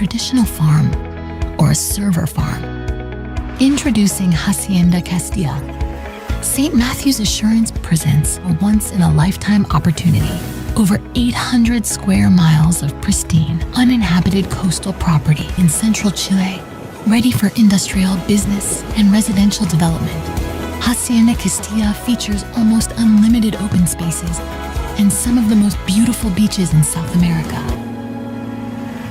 traditional farm or a server farm? Introducing Hacienda Castilla. St. Matthew's Assurance presents a once-in-a-lifetime opportunity. Over 800 square miles of pristine, uninhabited coastal property in central Chile, ready for industrial, business, and residential development. Hacienda Castilla features almost unlimited open spaces and some of the most beautiful beaches in South America.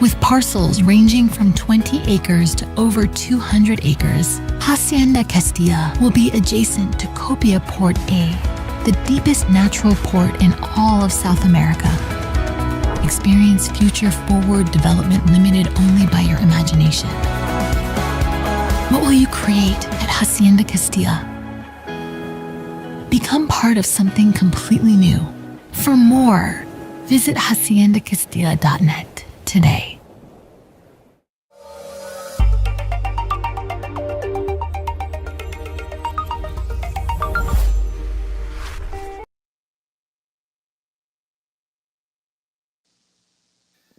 With parcels ranging from 20 acres to over 200 acres, Hacienda Castilla will be adjacent to Copia Port A, the deepest natural port in all of South America. Experience future-forward development limited only by your imagination. What will you create at Hacienda Castilla? Become part of something completely new. For more, visit haciendacastilla.net today.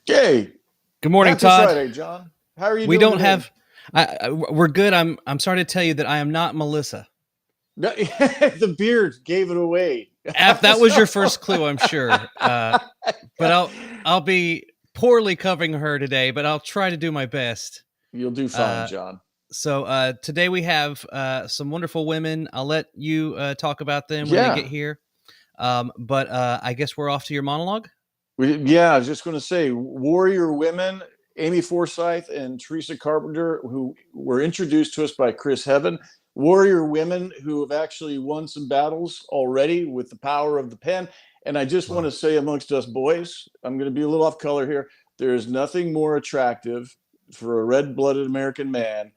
Okay. Good morning, Happy Todd. Friday, John. How are you We doing don't today? have. We're good. I'm sorry to tell you that I am not Melissa. No, the beard gave it away. That was your first clue, I'm sure. But I'll be poorly covering her today, but I'll try to do my best. You'll do fine, John. So today we have some wonderful women. I'll let you talk about them when they get here. But I guess we're off to your monologue. I was just going to say, warrior women, Amy Forsythe and Theresa Carpenter, who were introduced to us by Chris Heaven. Warrior women who have actually won some battles already with the power of the pen. And I just want to say, amongst us boys, I'm going to be a little off color here. There is nothing more attractive for a red-blooded American man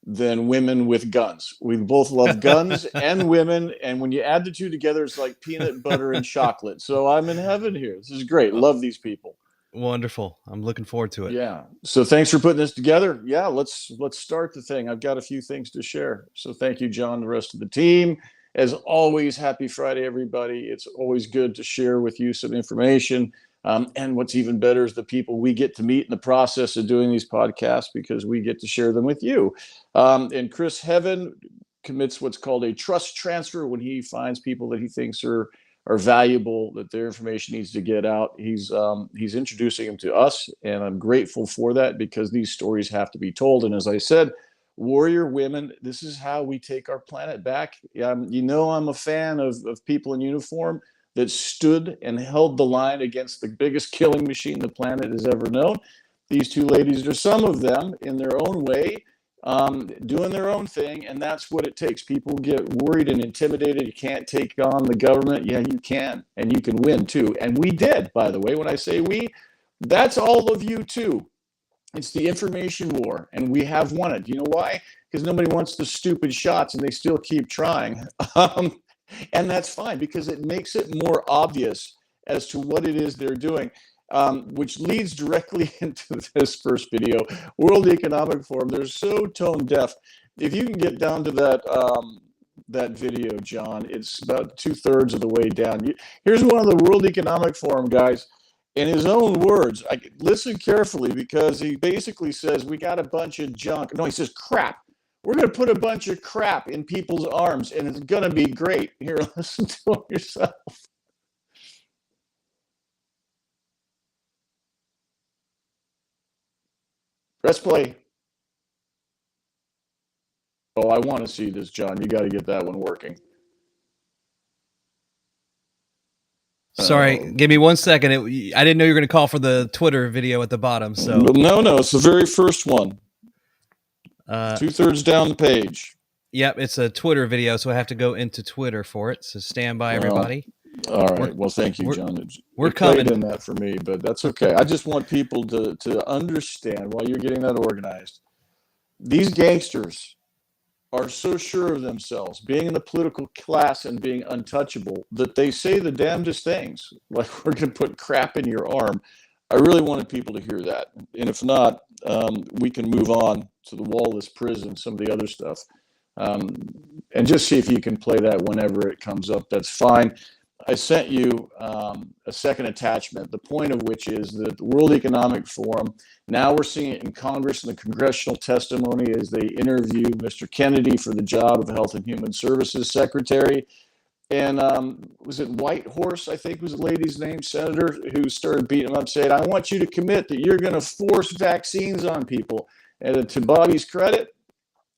than women with guns. We both love guns and women. And when you add the two together, it's like peanut butter and chocolate. So I'm in heaven here. This is great. Love these people. Wonderful. I'm looking forward to it. Yeah. So thanks for putting this together. Yeah, let's start the thing. I've got a few things to share. So thank you, John, the rest of the team. As always, happy Friday, everybody. It's always good to share with you some information. And what's even better is the people we get to meet in the process of doing these podcasts, because we get to share them with you. And Chris Heaven commits what's called a trust transfer when he finds people that he thinks are valuable, that their information needs to get out. He's introducing them to us, and I'm grateful for that, because these stories have to be told. And as I said, warrior women, this is how we take our planet back. I'm a fan of people in uniform that stood and held the line against the biggest killing machine the planet has ever known. These two ladies are some of them in their own way, doing their own thing, and that's what it takes. People get worried and intimidated. You can't take on the government. Yeah, you can, and you can win too. And we did, by the way. When I say we, that's all of you too. It's the information war, and we have won it. You know why? Because nobody wants the stupid shots, and they still keep trying. And that's fine, because it makes it more obvious as to what it is they're doing. Which leads directly into this first video. World Economic Forum, they're so tone deaf. If you can get down to that video, John, it's about 2/3 of the way down. Here's one of the World Economic Forum guys, in his own words. Listen carefully, because he basically says, we got a bunch of junk. No, he says crap. We're going to put a bunch of crap in people's arms, and it's going to be great. Here, listen to it yourself. Press play. Oh, I want to see this, John. You got to get that one working. Sorry, give me 1 second. I didn't know you were going to call for the Twitter video at the bottom. So no, it's the very first one. 2/3 down the page. Yep, it's a Twitter video, so I have to go into Twitter for it. So stand by, everybody. All right. Well, thank you, John. We're coming in that for me, but that's okay. I just want people to understand, while you're getting that organized, these gangsters are so sure of themselves, being in the political class and being untouchable, that they say the damnedest things, like, we're going to put crap in your arm. I really wanted people to hear that. And if not, we can move on to the Wallless Prison, some of the other stuff. And just see if you can play that whenever it comes up. That's fine. I sent you a second attachment, the point of which is that the World Economic Forum, now we're seeing it in Congress and the congressional testimony as they interview Mr. Kennedy for the job of Health and Human Services Secretary. And was it Whitehorse, I think was the lady's name, Senator, who started beating him up, saying, I want you to commit that you're going to force vaccines on people. And to Bobby's credit,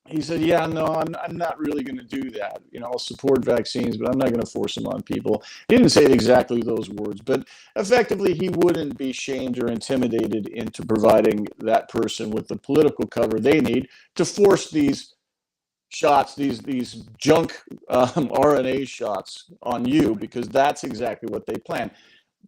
he said, yeah, no, I'm not really going to do that. You know, I'll support vaccines, but I'm not going to force them on people. He didn't say it exactly those words, but effectively he wouldn't be shamed or intimidated into providing that person with the political cover they need to force these shots, these junk RNA shots on you, because that's exactly what they plan.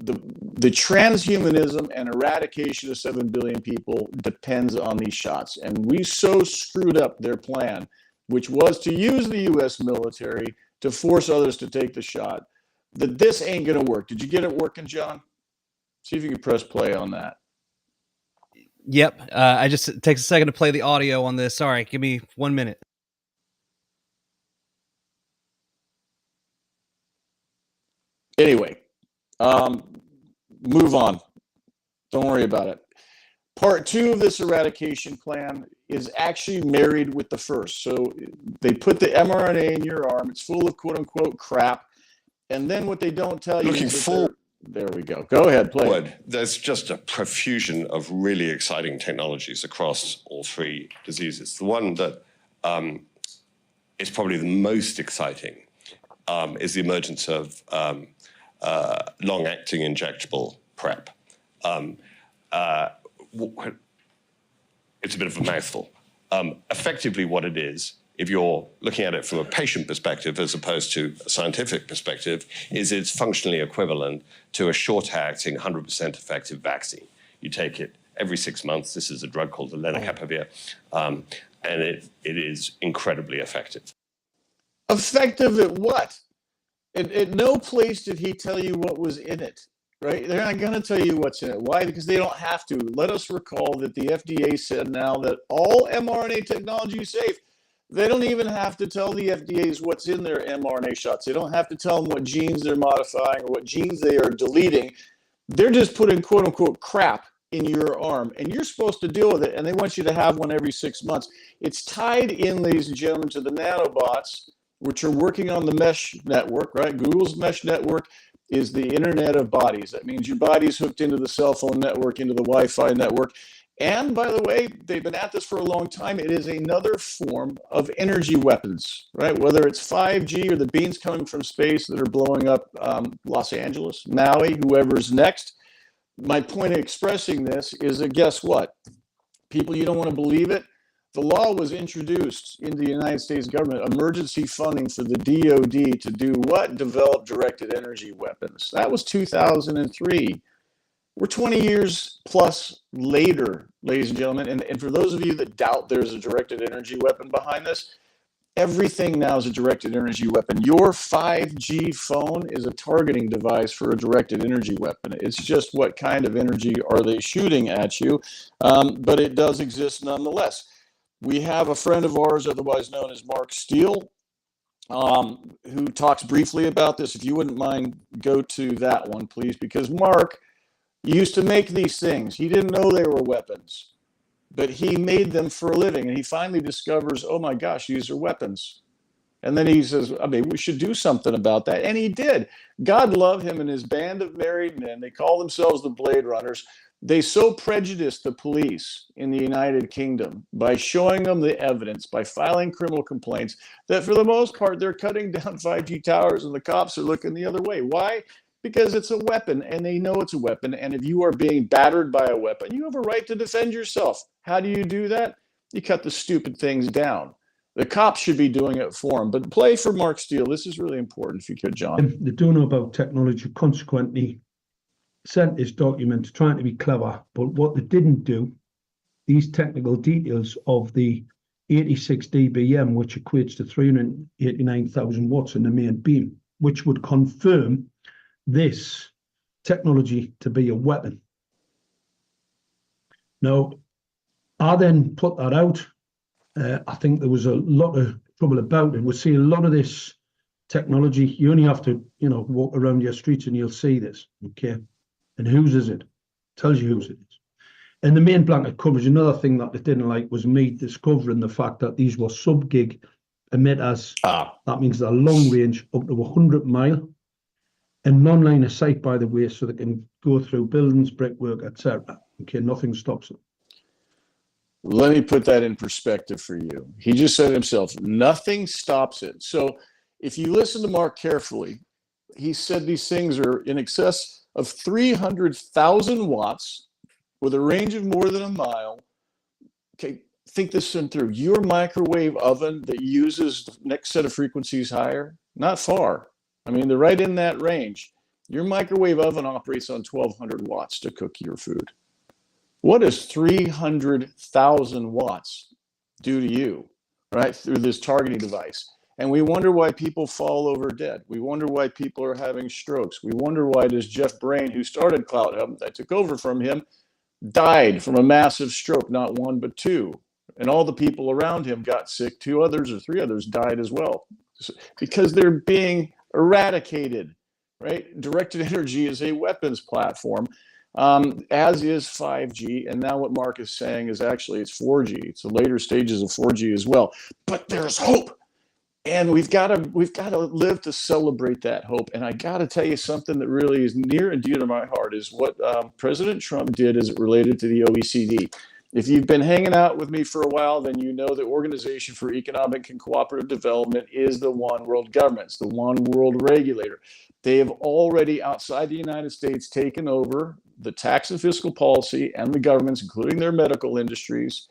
The transhumanism and eradication of 7 billion people depends on these shots. And we so screwed up their plan, which was to use the U.S. military to force others to take the shot, that this ain't going to work. Did you get it working, John? See if you can press play on that. Yep. It takes a second to play the audio on this. Sorry, give me 1 minute. Anyway, move on. Don't worry about it. Part 2 of this eradication plan is actually married with the first. So they put the mRNA in your arm. It's full of quote unquote crap. And then what they don't tell you is there we go. Go ahead, play. There's just a profusion of really exciting technologies across all 3 diseases. The one that is probably the most exciting is the emergence of long-acting injectable PrEP. It's a bit of a mouthful. Effectively what it is, if you're looking at it from a patient perspective as opposed to a scientific perspective, is it's functionally equivalent to a short-acting, 100% effective vaccine. You take it every 6 months. This is a drug called the lenacapavir, and it is incredibly effective. Effective at what? At no place did he tell you what was in it, right? They're not going to tell you what's in it. Why? Because they don't have to. Let us recall that the FDA said now that all mRNA technology is safe. They don't even have to tell the FDAs what's in their mRNA shots. They don't have to tell them what genes they're modifying or what genes they are deleting. They're just putting quote unquote crap in your arm, and you're supposed to deal with it, and they want you to have one every 6 months. It's tied in, ladies and gentlemen, to the nanobots, which are working on the mesh network, right? Google's mesh network is the Internet of Bodies. That means your body's hooked into the cell phone network, into the Wi-Fi network. And by the way, they've been at this for a long time. It is another form of energy weapons, right? Whether it's 5G or the beams coming from space that are blowing up Los Angeles, Maui, whoever's next. My point of expressing this is that guess what? People, you don't want to believe it. The law was introduced in the United States government, emergency funding for the DOD to do what? Develop directed energy weapons. That was 2003. We're 20 years plus later, ladies and gentlemen. And for those of you that doubt there's a directed energy weapon behind this, everything now is a directed energy weapon. Your 5G phone is a targeting device for a directed energy weapon. It's just what kind of energy are they shooting at you? But it does exist nonetheless. We have a friend of ours, otherwise known as Mark Steele, who talks briefly about this. If you wouldn't mind, go to that one, please, because Mark used to make these things. He didn't know they were weapons, but he made them for a living. And he finally discovers, oh my gosh, these are weapons. And then he says, I mean, we should do something about that. And he did. God love him and his band of married men. They call themselves the Blade Runners. They so prejudiced the police in the United Kingdom by showing them the evidence, by filing criminal complaints, that for the most part, they're cutting down 5G towers and the cops are looking the other way. Why? Because it's a weapon and they know it's a weapon. And if you are being battered by a weapon, you have a right to defend yourself. How do you do that? You cut the stupid things down. The cops should be doing it for them. But play for Mark Steele. This is really important, if you could, John. They don't know about technology, consequently sent this document trying to be clever, but what they didn't do, these technical details of the 86 dBm, which equates to 389,000 watts in the main beam, which would confirm this technology to be a weapon. Now, I then put that out. I think there was a lot of trouble about it. We're seeing a lot of this technology. You only have to, walk around your streets and you'll see this, okay? And whose is it? Tells you whose it is. And the main blanket coverage, another thing that they didn't like was me discovering the fact that these were sub-gig emitters. That means they're long range, up to 100 mile, and non-line of sight, by the way, so they can go through buildings, brickwork, etc. Okay, nothing stops them. Let me put that in perspective for you. He just said himself, nothing stops it. So if you listen to Mark carefully, he said these things are in excess of 300,000 watts with a range of more than a mile. Okay, think this one through. Your microwave oven that uses the next set of frequencies higher, not far. I mean, they're right in that range. Your microwave oven operates on 1,200 watts to cook your food. What does 300,000 watts do to you, right, through this targeting device? And we wonder why people fall over dead. We wonder why people are having strokes. We wonder why does Jeff Brain, who started CloutHUB, that took over from him, died from a massive stroke, not one, but two. And all the people around him got sick. 2 others or 3 others died as well because they're being eradicated, right? Directed energy is a weapons platform. As is 5G, and now what Mark is saying is actually it's 4G. It's the later stages of 4G as well. But there's hope, and we've got to live to celebrate that hope. And I got to tell you something that really is near and dear to my heart is what President Trump did as it related to the OECD. If you've been hanging out with me for a while, then you know the Organization for Economic and Cooperative Development is the one world government, it's the one world regulator. They have already, outside the United States, taken over the tax and fiscal policy and the governments, including their medical industries,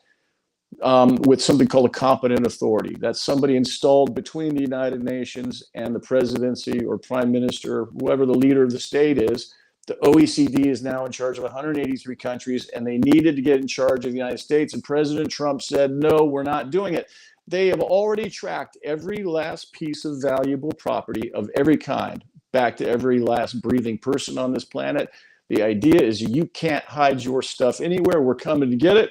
with something called a competent authority. That's somebody installed between the United Nations and the presidency or prime minister, whoever the leader of the state is. The OECD is now in charge of 183 countries, and they needed to get in charge of the United States. And President Trump said, no, we're not doing it. They have already tracked every last piece of valuable property of every kind back to every last breathing person on this planet. The idea is you can't hide your stuff anywhere. We're coming to get it.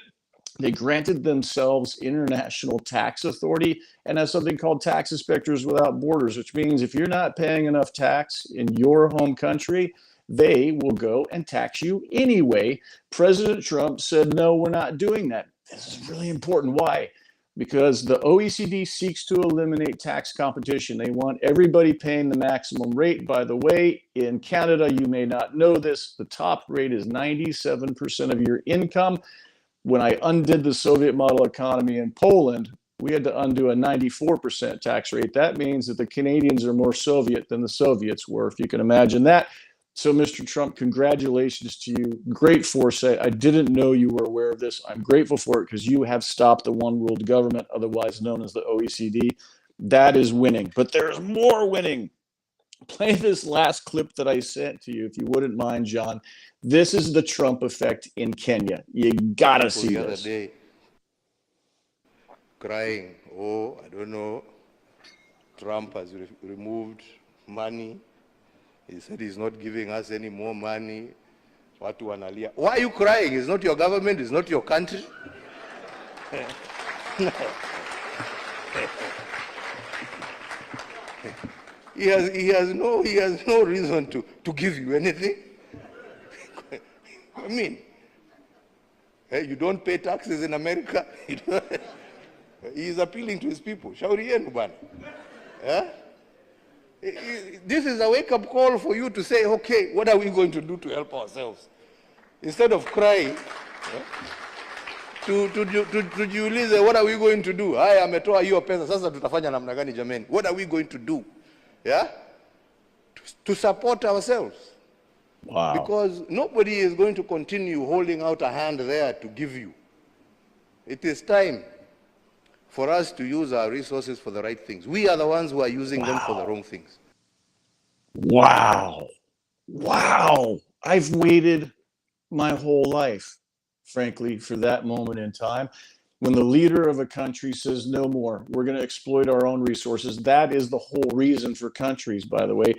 They granted themselves international tax authority and have something called Tax Inspectors Without Borders, which means if you're not paying enough tax in your home country, they will go and tax you anyway. President Trump said, no, we're not doing that. This is really important. Why? Because the OECD seeks to eliminate tax competition. They want everybody paying the maximum rate. By the way, in Canada, you may not know this, the top rate is 97% of your income. When I undid the Soviet model economy in Poland, we had to undo a 94% tax rate. That means that the Canadians are more Soviet than the Soviets were, if you can imagine that. So, Mr. Trump, congratulations to you. Great foresight. I didn't know you were aware of this. I'm grateful for it because you have stopped the one world government, otherwise known as the OECD. That is winning. But there's more winning. Play this last clip that I sent to you, if you wouldn't mind, John. This is the Trump effect in Kenya. You got to see this. The other day, crying, oh, I don't know, Trump has removed money. He said he's not giving us any more money. Watu wanalia. Why are you crying? It's not your government. It's not your country. He has no reason to give you anything. I mean, you don't pay taxes in America. He is appealing to his people. Shauri yenu bana. This is a wake-up call for you to say, okay, what are we going to do to help ourselves? Instead of crying, tujiulize, what are we going to do? Haya, ametoa hiyo pesa, sasa tutafanya namna gani jameni? What are we going to do? Yeah? To support ourselves. Wow. Because nobody is going to continue holding out a hand there to give you. It is time for us to use our resources for the right things. We are the ones who are using them for the wrong things. Wow. Wow. I've waited my whole life, frankly, for that moment in time. When the leader of a country says no more, we're going to exploit our own resources. That is the whole reason for countries, by the way.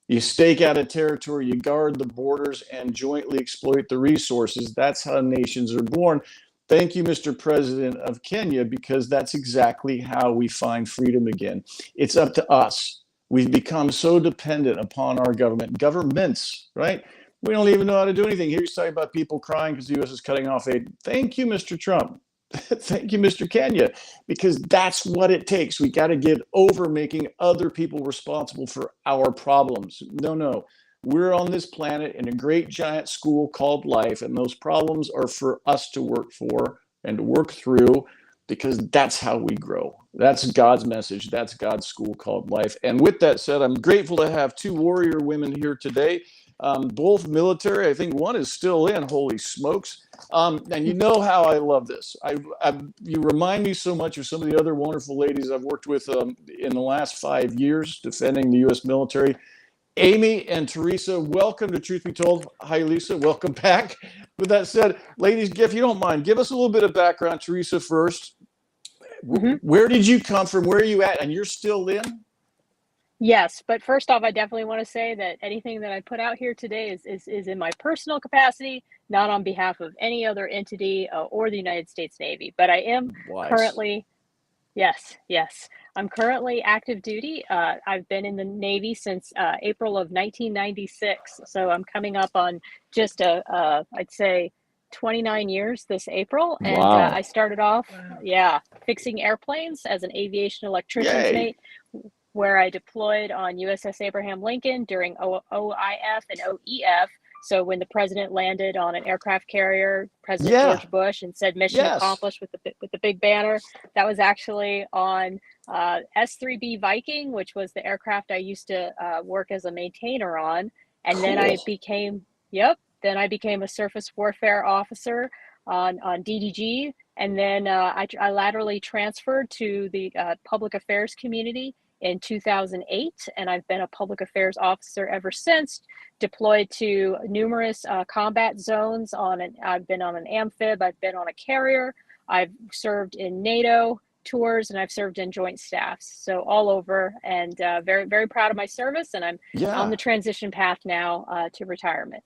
You stake out a territory, you guard the borders, and jointly exploit the resources. That's how nations are born. Thank you, Mr. President of Kenya, because that's exactly how we find freedom again. It's up to us. We've become so dependent upon our governments, right? We don't even know how to do anything. Here you're talking about people crying because the U.S. is cutting off aid. Thank you, Mr. Trump. Thank you, Mr. Kenya, because that's what it takes. We got to get over making other people responsible for our problems. No. We're on this planet in a great giant school called life, and those problems are for us to work for and to work through, because that's how we grow. That's God's message. That's God's school called life. And with that said, I'm grateful to have two warrior women here today, both military. I think one is still in, holy smokes. And you know how I love this. You remind me so much of some of the other wonderful ladies I've worked with in the last 5 years defending the U.S. military. Amy and Theresa, welcome to Truth Be Told. Hi, Lisa. Welcome back. With that said, ladies, if you don't mind, give us a little bit of background. Theresa first. Where did you come from? Where are you at? And you're still in? Yes, but first off, I definitely want to say that anything that I put out here today is in my personal capacity, not on behalf of any other entity or the United States Navy. But I am currently, yes, I'm currently active duty. I've been in the Navy since April of 1996. So I'm coming up on just I'd say 29 years this April. And I started off, fixing airplanes as an aviation electrician's mate, where I deployed on USS Abraham Lincoln during OIF and OEF. So when the president landed on an aircraft carrier, President George Bush, and said mission accomplished with the big banner, that was actually on S-3B Viking, which was the aircraft I used to work as a maintainer on. And then I became a surface warfare officer on DDG. And then I laterally transferred to the public affairs community in 2008, and I've been a public affairs officer ever since, deployed to numerous combat zones. I've been on an amphib, I've been on a carrier, I've served in NATO tours, and I've served in joint staffs, so all over, and very, very proud of my service, and I'm on the transition path now to retirement.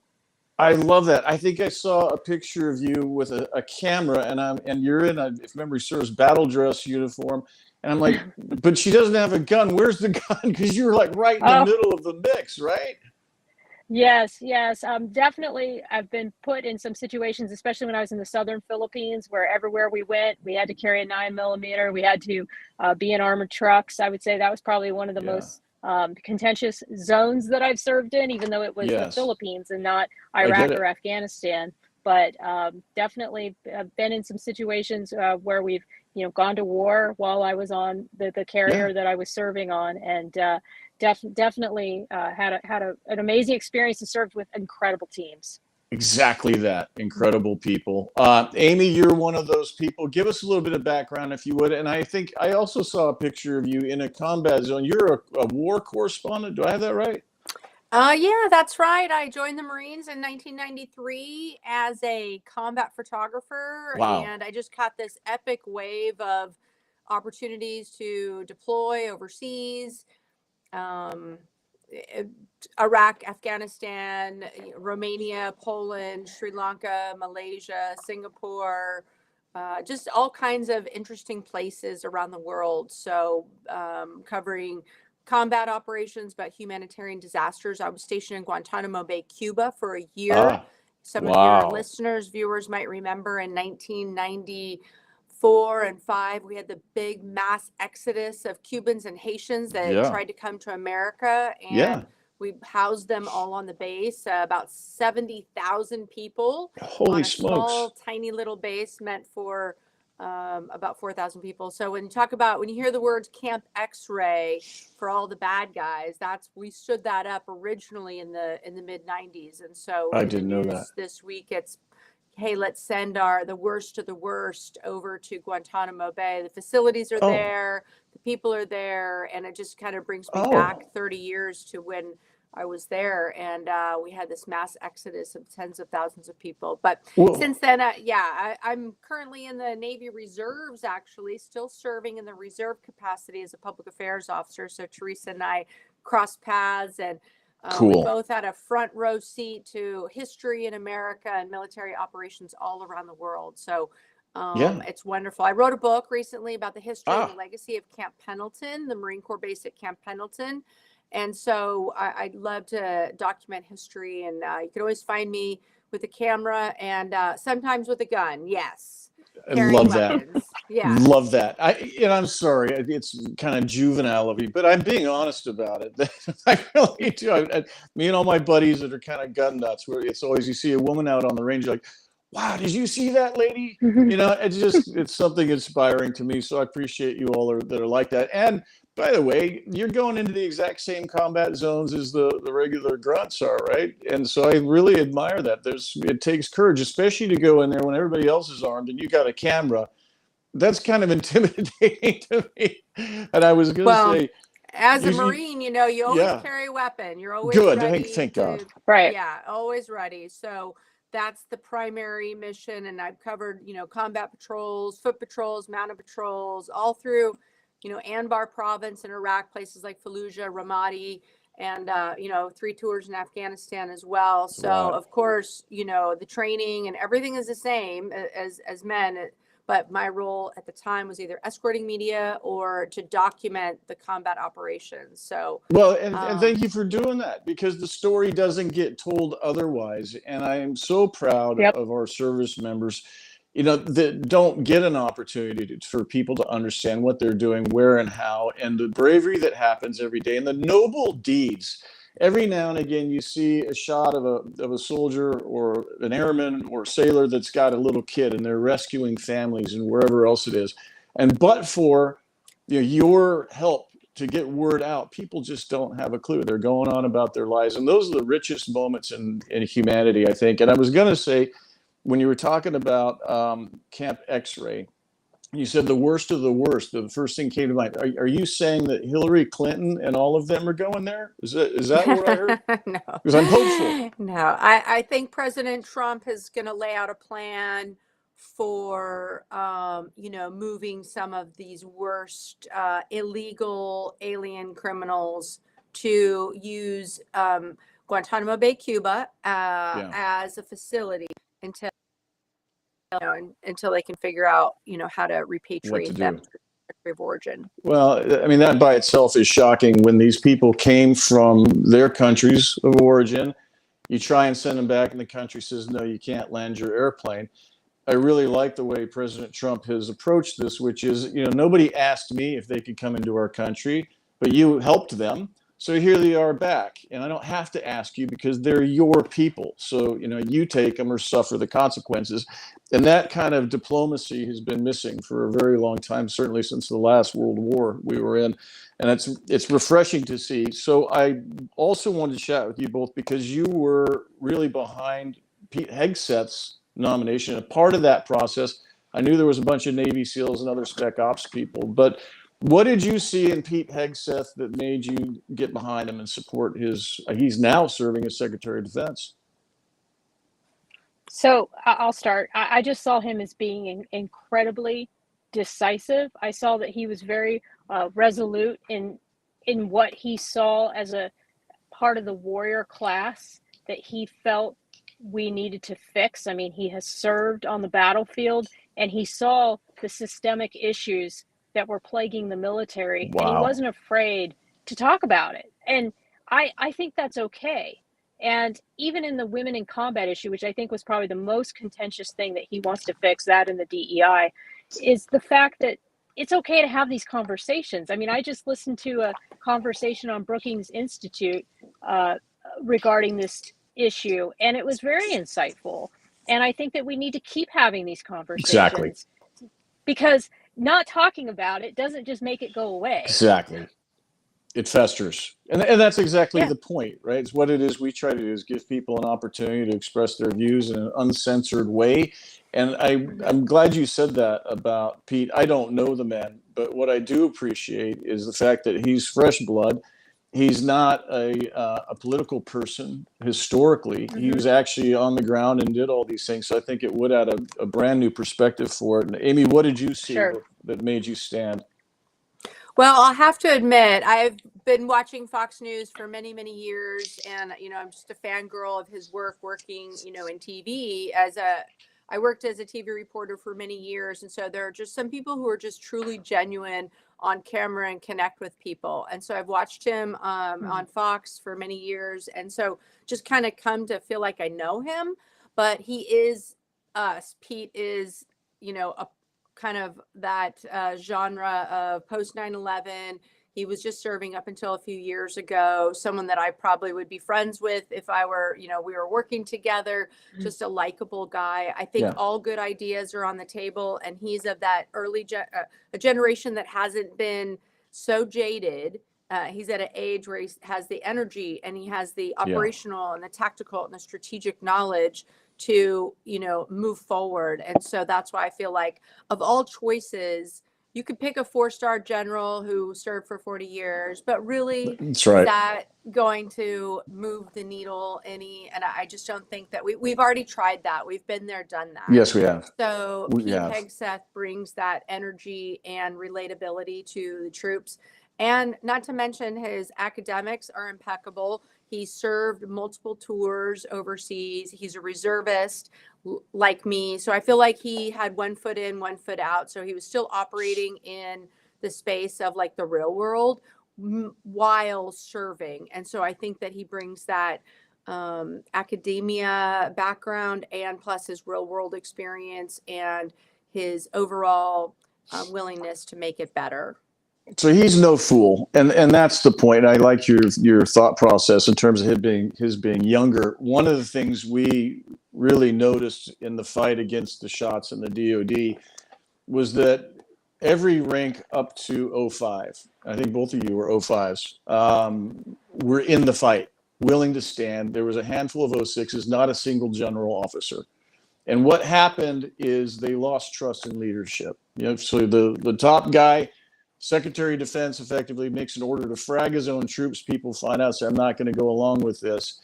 I love that. I think I saw a picture of you with a camera, and you're in if memory serves, battle dress uniform. And I'm like, but she doesn't have a gun. Where's the gun? Because you were like right in the middle of the mix, right? Yes. Definitely. I've been put in some situations, especially when I was in the southern Philippines, where everywhere we went, we had to carry a 9mm. We had to be in armored trucks. I would say that was probably one of the most contentious zones that I've served in, even though it was the Philippines and not Iraq or Afghanistan. But definitely been in some situations where we've gone to war while I was on the carrier that I was serving on, and definitely had an amazing experience and served with incredible teams. Exactly that. Incredible people. Amy, you're one of those people. Give us a little bit of background, if you would. And I think I also saw a picture of you in a combat zone. You're a war correspondent. Do I have that right? Yeah, that's right. I joined the Marines in 1993 as a combat photographer. Wow. And I just caught this epic wave of opportunities to deploy overseas. Iraq, Afghanistan, Romania, Poland, Sri Lanka, Malaysia, Singapore, just all kinds of interesting places around the world. So covering combat operations, but humanitarian disasters. I was stationed in Guantanamo Bay, Cuba for a year. Some of your listeners, viewers might remember in 1994 and 5, we had the big mass exodus of Cubans and Haitians that tried to come to America. And we housed them all on the base, about 70,000 people. Holy smokes. Small, tiny little base meant for about 4,000 people. So when you hear the words Camp X-Ray for all the bad guys, we stood that up originally in the mid 90s. And so I didn't know that. This week it's, hey, let's send the worst of the worst over to Guantanamo Bay. The facilities are there, the people are there, and it just kind of brings me back 30 years to when I was there, and we had this mass exodus of tens of thousands of people. But since then, I'm currently in the Navy Reserves, actually, still serving in the reserve capacity as a public affairs officer. So Theresa and I crossed paths, and we both had a front row seat to history in America and military operations all around the world. So it's wonderful. I wrote a book recently about the history and legacy of Camp Pendleton, the Marine Corps base at Camp Pendleton. And so I'd love to document history, and you can always find me with a camera and sometimes with a gun. Yes. I Carrying love that. weapons. Yeah. Love that. I'm sorry, it's kind of juvenile of me, but I'm being honest about it. I really do. Me and all my buddies that are kind of gun nuts, where it's always you see a woman out on the range, you're like, wow, did you see that lady? It's something inspiring to me. So I appreciate you all that are like that. And by the way, you're going into the exact same combat zones as the regular grunts are, right? And so I really admire that. It takes courage, especially to go in there when everybody else is armed and you got a camera. That's kind of intimidating to me. And I was going to say, as a Marine, you always carry a weapon. You're always good. Ready Thank God. Right. Yeah, always ready. So that's the primary mission. And I've covered, combat patrols, foot patrols, mounted patrols, all through, Anbar province in Iraq, places like Fallujah, Ramadi, and, 3 tours in Afghanistan as well. So, of course, the training and everything is the same as men. But my role at the time was either escorting media or to document the combat operations. So and thank you for doing that, because the story doesn't get told otherwise. And I am so proud of our service members, that don't get an opportunity for people to understand what they're doing, where and how, and the bravery that happens every day and the noble deeds. Every now and again, you see a shot of a soldier or an airman or a sailor that's got a little kid and they're rescuing families and wherever else it is. And but for your help to get word out, people just don't have a clue. They're going on about their lives. And those are the richest moments in humanity, I think. And I was going to say, when you were talking about Camp X-Ray, you said the worst of the worst. The first thing came to mind. Are you saying that Hillary Clinton and all of them are going there? Is that what I heard? No. Because I'm hopeful. No, I think President Trump is going to lay out a plan for, moving some of these worst illegal alien criminals to use Guantanamo Bay, Cuba, as a facility until they can figure out, how to repatriate them to the country of origin. Well, I mean, that by itself is shocking. When these people came from their countries of origin, you try and send them back, and the country says, no, you can't land your airplane. I really like the way President Trump has approached this, which is, nobody asked me if they could come into our country, but you helped them. So here they are back, and I don't have to ask you because they're your people. So, you take them or suffer the consequences. And that kind of diplomacy has been missing for a very long time, certainly since the last World War we were in. And it's refreshing to see. So I also wanted to chat with you both because you were really behind Pete Hegseth's nomination. A part of that process, I knew there was a bunch of Navy SEALs and other Spec Ops people, but what did you see in Pete Hegseth that made you get behind him and support he's now serving as Secretary of Defense? So I'll start. I just saw him as being incredibly decisive. I saw that he was very resolute in what he saw as a part of the warrior class that he felt we needed to fix. I mean, he has served on the battlefield and he saw the systemic issues that were plaguing the military. Wow. And he wasn't afraid to talk about it. And I think that's okay. And even in the women in combat issue, which I think was probably the most contentious thing that he wants to fix, that in the DEI, is the fact that it's okay to have these conversations. I mean, I just listened to a conversation on Brookings Institute regarding this issue, and it was very insightful. And I think that we need to keep having these conversations. Exactly. Because not talking about it doesn't just make it go away. Exactly. It festers. And that's exactly the point, right? It's what it is we try to do is give people an opportunity to express their views in an uncensored way. And I'm glad you said that about Pete. I don't know the man, but what I do appreciate is the fact that he's fresh blood. He's not a political person historically. Mm-hmm. He was actually on the ground and did all these things. So I think it would add a brand new perspective for it. And Amy, what did you see that made you stand? Well, I'll have to admit, I've been watching Fox News for many, many years. And, I'm just a fangirl of his work working, in TV I worked as a TV reporter for many years. And so there are just some people who are just truly genuine, on camera and connect with people. And so I've watched him on Fox for many years. And so just kind of come to feel like I know him, but he is us. Pete is, a kind of that genre of post 9/11. He was just serving up until a few years ago, someone that I probably would be friends with if I were, we were working together, just a likable guy. I think all good ideas are on the table, and he's of that a generation that hasn't been so jaded. He's at an age where he has the energy and he has the operational and the tactical and the strategic knowledge to, move forward. And so that's why I feel like of all choices, you could pick a 4-star general who served for 40 years, but really is that going to move the needle any? And I just don't think that we've already tried that. We've been there, done that. Yes, we have. So Pete Hegseth brings that energy and relatability to the troops. And not to mention his academics are impeccable. He served multiple tours overseas. He's a reservist like me. So I feel like he had one foot in, one foot out. So he was still operating in the space of like the real world while serving. And so I think that he brings that academia background and plus his real world experience and his overall willingness to make it better. So he's no fool, and that's the point. I like your thought process in terms of his being younger. One of the things we really noticed in the fight against the shots in the DoD was that every rank up to 05, I think both of you were 05s, were in the fight, willing to stand. There was a handful of 06s, not a single general officer. And what happened is they lost trust in leadership. So the top guy, Secretary of Defense, effectively makes an order to frag his own troops. People find out, say, I'm not going to go along with this.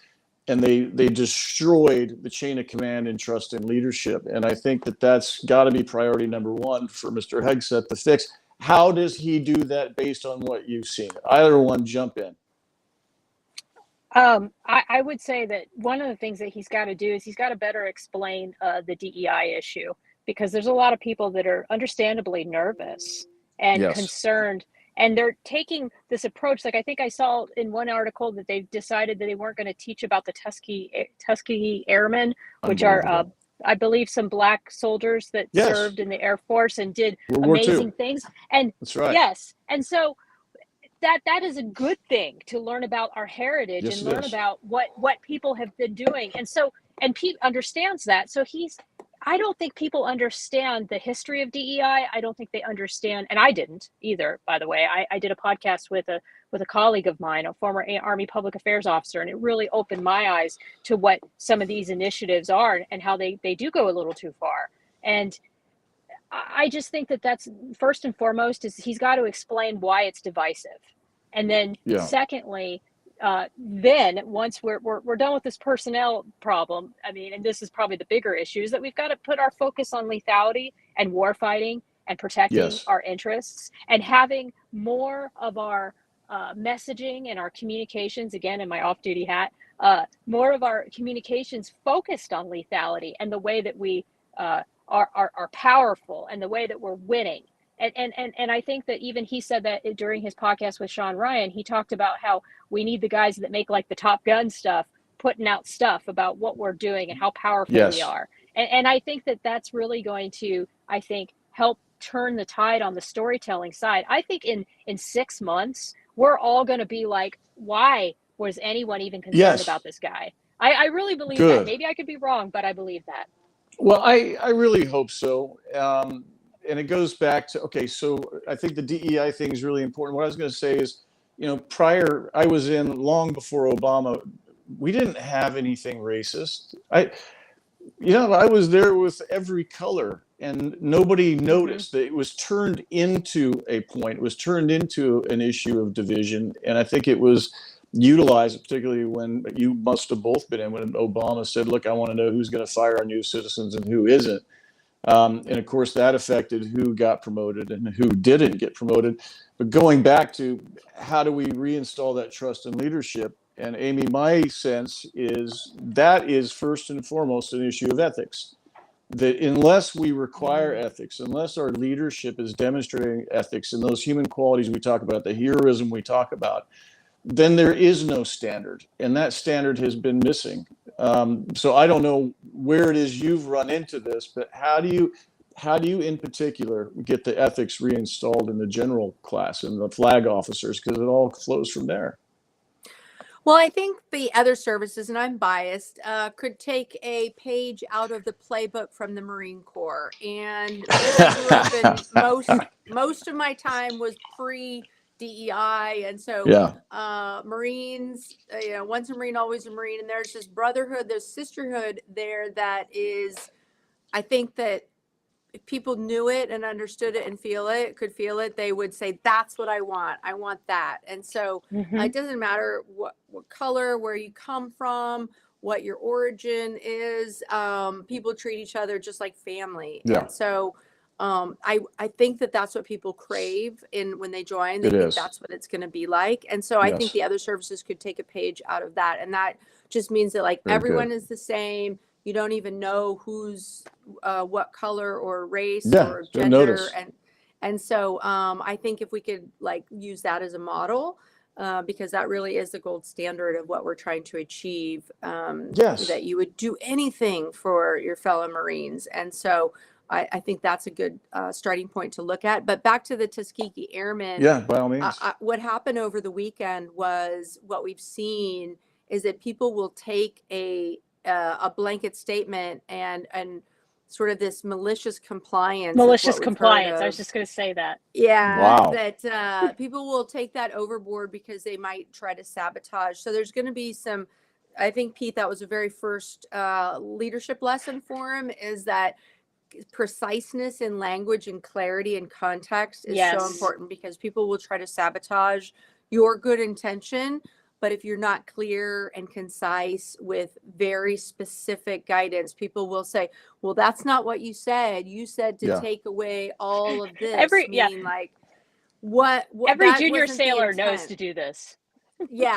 And they destroyed the chain of command and trust in leadership. And I think that's got to be priority number one for Mr. Hegseth to fix. How does he do that based on what you've seen? Either one, jump in. I would say that one of the things that he's got to do is he's got to better explain the DEI issue, because there's a lot of people that are understandably nervous and concerned, and they're taking this approach. Like I think I saw in one article that they've decided that they weren't going to teach about the Tuskegee Airmen, which are, I believe, some Black soldiers that served in the Air Force and did amazing things. And that's right. Yes. And so that is a good thing to learn about our heritage and learn about what people have been doing. And so, and Pete understands that. So I don't think people understand the history of DEI. I don't think they understand, and I didn't either, by the way. I did a podcast with a colleague of mine, a former Army public affairs officer, and it really opened my eyes to what some of these initiatives are and how they do go a little too far. And I just think that's first and foremost is he's got to explain why it's divisive. And then secondly, then once we're done with this personnel problem, I mean, and this is probably the bigger issue, is that we've got to put our focus on lethality and war fighting and protecting our interests and having more of our messaging and our communications, again, in my off-duty hat, more of our communications focused on lethality and the way that we are powerful and the way that we're winning. And I think that even he said that during his podcast with Sean Ryan, he talked about how we need the guys that make like the Top Gun stuff, putting out stuff about what we're doing and how powerful we are. And I think that's really going to, help turn the tide on the storytelling side. I think in 6 months, we're all going to be like, why was anyone even concerned about this guy? I really believe that. Maybe I could be wrong, but I believe that. Well, I really hope so. And it goes back to, okay, so I think the DEI thing is really important. What I was going to say is, I was in long before Obama, we didn't have anything racist. I was there with every color and nobody noticed that it was turned into a point. It was turned into an issue of division. And I think it was utilized, particularly when you must have both been in, when Obama said, look, I want to know who's going to fire our new citizens and who isn't. And of course, that affected who got promoted and who didn't get promoted. But going back to how do we reinstall that trust in leadership? And Amy, my sense is that is first and foremost an issue of ethics. that unless we require ethics, unless our leadership is demonstrating ethics and those human qualities we talk about, the heroism we talk about, then there is no standard, and that standard has been missing. So I don't know where it is you've run into this, but how do you in particular get the ethics reinstalled in the general class and the flag officers, because it all flows from there? Well, I think the other services, and I'm biased, could take a page out of the playbook from the Marine Corps. And because I grew up in most of my time was pre-DEI, and so Marines, once a Marine, always a Marine. And there's this brotherhood, there's sisterhood there that is, I think that if people knew it and understood it and could feel it, they would say, that's what I want. I want that. And so it doesn't matter what color, where you come from, what your origin is. People treat each other just like family. Yeah. And so I think that that's what people crave when they join. They think that's what it's going to be like. And so I think the other services could take a page out of that. And that just means that everyone is the same. You don't even know who's what color or race or gender. And so I think if we could use that as a model, because that really is the gold standard of what we're trying to achieve, that you would do anything for your fellow Marines. And so I think that's a good starting point to look at. But back to the Tuskegee Airmen. Yeah, by all means. What happened over the weekend was what we've seen is that people will take a blanket statement and sort of this malicious compliance. I was just going to say that. Yeah. Wow. That people will take that overboard because they might try to sabotage. So there's going to be some, I think, Pete, that was the very first leadership lesson for him, is that preciseness in language and clarity and context is so important, because people will try to sabotage your good intention. But if you're not clear and concise with very specific guidance, people will say, well, that's not what you said. You said to take away all of this. Every junior sailor knows to do this. Yeah.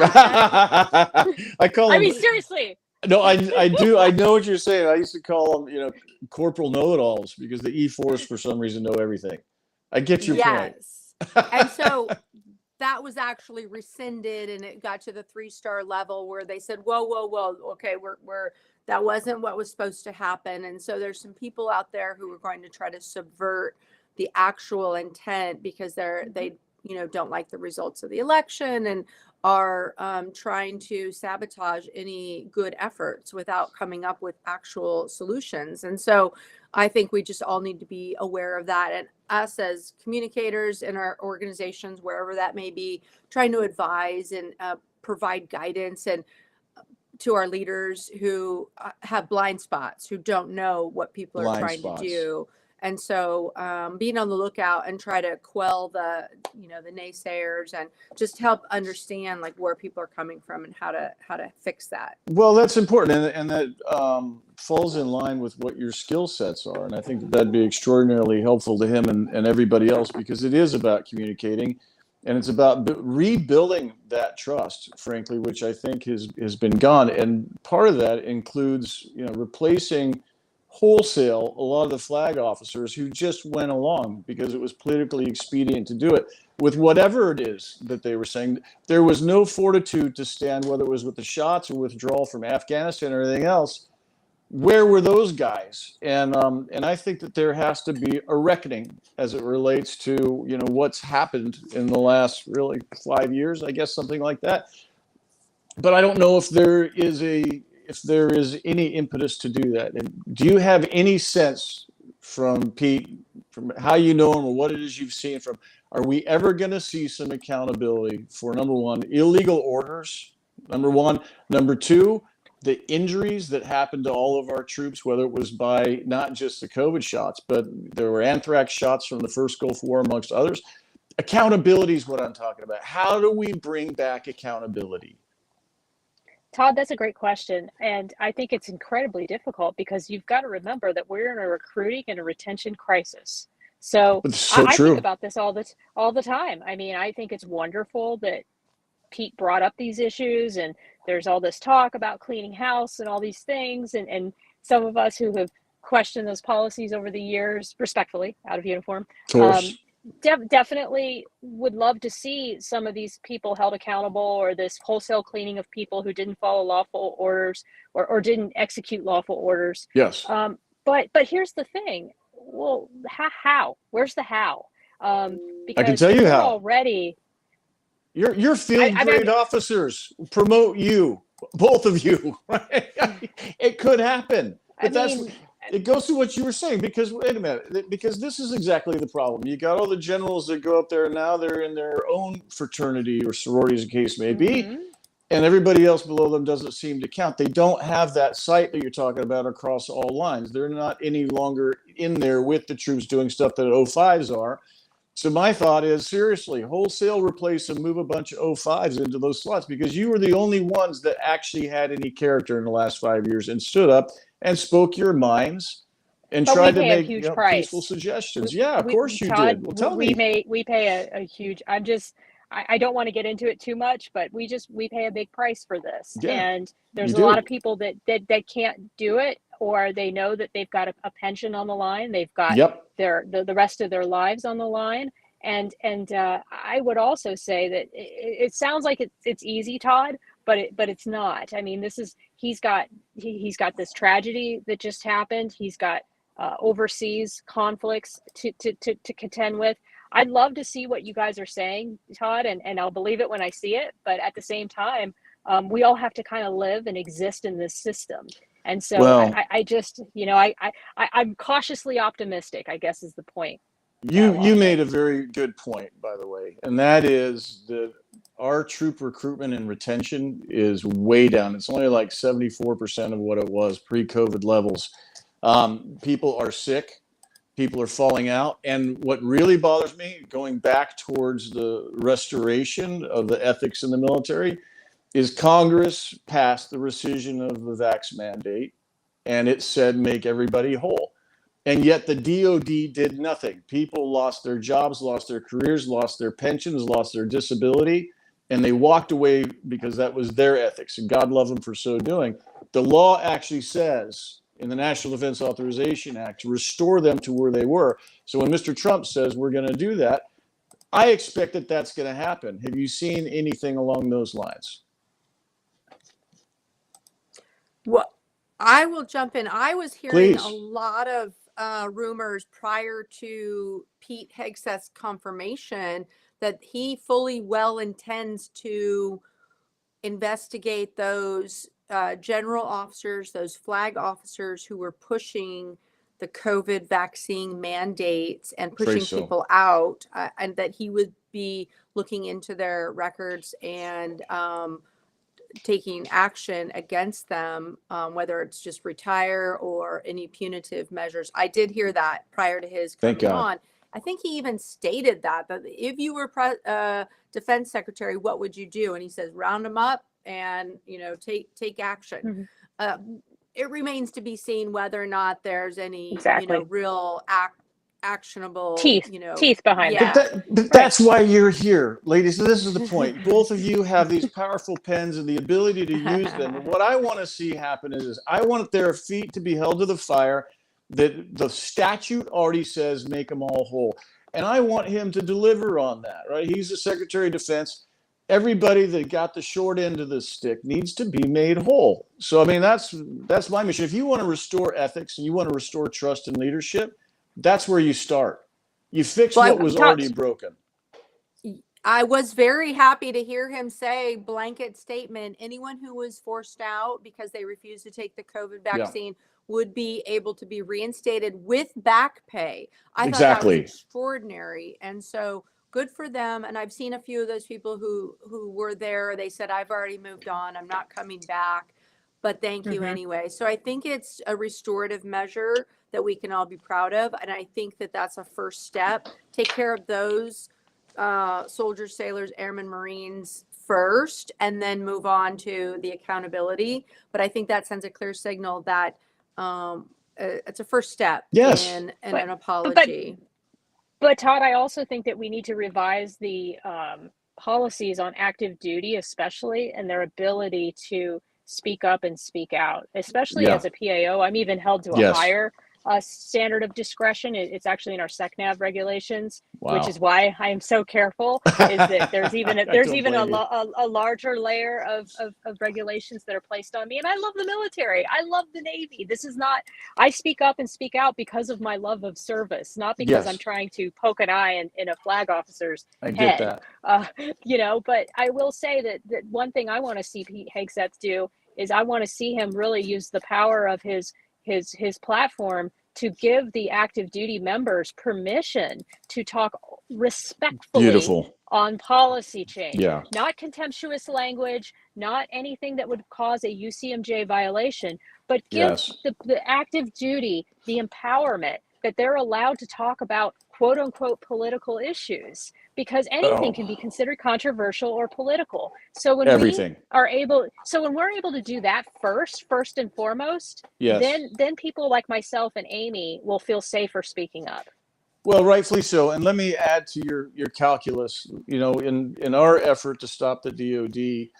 I call them. I mean, seriously. No, I do. I know what you're saying. I used to call them, corporal know-it-alls, because the E4s for some reason know everything. I get your point. And so that was actually rescinded, and it got to the 3-star level where they said, whoa, okay, we're that wasn't what was supposed to happen. And so there's some people out there who are going to try to subvert the actual intent because they don't like the results of the election and are trying to sabotage any good efforts without coming up with actual solutions. And so I think we just all need to be aware of that. And us as communicators in our organizations, wherever that may be, trying to advise and provide guidance and to our leaders who have blind spots, who don't know what people are trying to do. And so being on the lookout and try to quell the naysayers and just help understand where people are coming from and how to fix that. Well, that's important. And that falls in line with what your skill sets are. And I think that'd be extraordinarily helpful to him and everybody else, because it is about communicating, and it's about rebuilding that trust, frankly, which I think has been gone. And part of that includes, replacing wholesale a lot of the flag officers who just went along because it was politically expedient to do it with whatever it is that they were saying. There was no fortitude to stand, whether it was with the shots or withdrawal from Afghanistan or anything else. Where were those guys? And I think that there has to be a reckoning as it relates to what's happened in the last really 5 years, I guess, something like that. But I don't know if there is any impetus to do that. And do you have any sense from Pete, from how you know him or what it is you've seen from, are we ever going to see some accountability for, number one, illegal orders, number one, number two, the injuries that happened to all of our troops, whether it was by not just the COVID shots, but there were anthrax shots from the first Gulf War, amongst others. Accountability is what I'm talking about. How do we bring back accountability? Todd, that's a great question. And I think it's incredibly difficult because you've got to remember that we're in a recruiting and a retention crisis. So I think about this all the time. I mean, I think it's wonderful that Pete brought up these issues, and there's all this talk about cleaning house and all these things. And some of us who have questioned those policies over the years, respectfully, out of uniform. Of course. Definitely would love to see some of these people held accountable, or this wholesale cleaning of people who didn't follow lawful orders or didn't execute lawful orders. Yes. But here's the thing. Well, how? Where's the how? Because I can tell you how. Already. Your field grade officers promote you, both of you. Right? It could happen, but it goes to what you were saying, because wait a minute, because this is exactly the problem. You got all the generals that go up there, and now they're in their own fraternity or sorority, as the case may be, and everybody else below them doesn't seem to count. They don't have that sight that you're talking about across all lines. They're not any longer in there with the troops doing stuff that 05s are. So my thought is, seriously, wholesale replace and move a bunch of 05s into those slots, because you were the only ones that actually had any character in the last 5 years and stood up and spoke your minds and tried to make peaceful suggestions. Of course you Todd, did. Well, tell me. We pay a huge. I don't want to get into it too much, but we pay a big price for this, and there's a lot of people that can't do it, or they know that they've got a pension on the line. They've got the rest of their lives on the line. And I would also say that it sounds like it's easy, Todd, but it's not. I mean, he's got this tragedy that just happened. He's got overseas conflicts to contend with. I'd love to see what you guys are saying, Todd, and I'll believe it when I see it. But at the same time, we all have to kind of live and exist in this system. And so I just, I'm cautiously optimistic, I guess, is the point. You made a very good point, by the way, and that is that our troop recruitment and retention is way down. It's only like 74% of what it was pre-COVID levels. People are sick. People are falling out. And what really bothers me, going back towards the restoration of the ethics in the military, is Congress passed the rescission of the vax mandate, and it said make everybody whole. And yet the DOD did nothing. People lost their jobs, lost their careers, lost their pensions, lost their disability, and they walked away because that was their ethics, and God love them for so doing. The law actually says in the National Defense Authorization Act to restore them to where they were. So when Mr. Trump says we're going to do that, I expect that that's going to happen. Have you seen anything along those lines? Well, I will jump in. I was hearing a lot of rumors prior to Pete Hegseth's confirmation that he fully well intends to investigate those general officers, those flag officers who were pushing the COVID vaccine mandates and pushing people out, and that he would be looking into their records and taking action against them, whether it's just retire or any punitive measures. I did hear that prior to his coming on. I think he even stated that if you were defense secretary, what would you do? And he says, round them up and, take action. It remains to be seen whether or not there's any, real actionable teeth behind that. But that's why you're here, ladies. So this is the point. Both of you have these powerful pens and the ability to use them. And what I want to see happen is I want their feet to be held to the fire, that the statute already says make them all whole. And I want him to deliver on that, right? He's the Secretary of Defense. Everybody that got the short end of the stick needs to be made whole. So, I mean, that's my mission. If you want to restore ethics and you want to restore trust and leadership, that's where you start. You fix what was already broken. I was very happy to hear him say blanket statement. Anyone who was forced out because they refused to take the COVID vaccine would be able to be reinstated with back pay. I thought that was extraordinary. And so good for them. And I've seen a few of those people who were there. They said, I've already moved on. I'm not coming back, but thank you anyway. So I think it's a restorative measure that we can all be proud of. And I think that that's a first step. Take care of those soldiers, sailors, airmen, Marines first, and then move on to the accountability. But I think that sends a clear signal that it's a first step in an apology. But Todd, I also think that we need to revise the policies on active duty, especially, and their ability to speak up and speak out, especially as a PAO. I'm even held to a higher standard of discretion. It's actually in our SecNav regulations, Wow. which is why I am so careful. Is that there's even a larger layer of regulations that are placed on me. And I love the military. I love the Navy. This is not. I speak up and speak out because of my love of service, not because I'm trying to poke an eye in a flag officer's head. Get that. You know, but I will say that one thing I want to see Pete Hegseth do is I want to see him really use the power of his platform to give the active duty members permission to talk respectfully on policy change. Not contemptuous language, not anything that would cause a UCMJ violation, but give the active duty the empowerment that they're allowed to talk about quote unquote political issues, because anything can be considered controversial or political. So when we're able to do that first and foremost, then people like myself and Amy will feel safer speaking up. Well, rightfully so. And let me add to your calculus. You know, in our effort to stop the DOD,